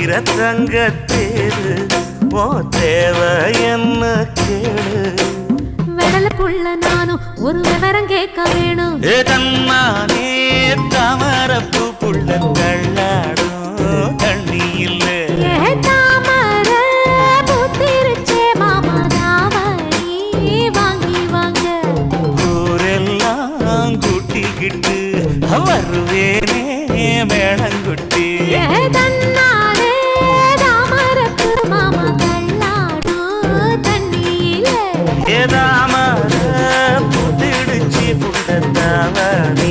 தங்கத்தேரு ஓ தேவை என்ன கேளு வெடலுக்குள்ள நானும் ஒரு விவரம் கேட்க வேணும் தன்னானே தாமரப்பூ புள்ள தள்ளாடும் தண்ணி இல்லை தாமர பூத்திருச்சே மாமா தாவணி வாங்கி வாங்க ஊரெல்லாம் கூட்டிக்கிட்டு வருவேனே மேளங்குட்டி தன்னாலே தாமரப்பு மாமா தள்ளாடும் தண்ணியில தாமர புதிடுச்சி புள்ள தாவணி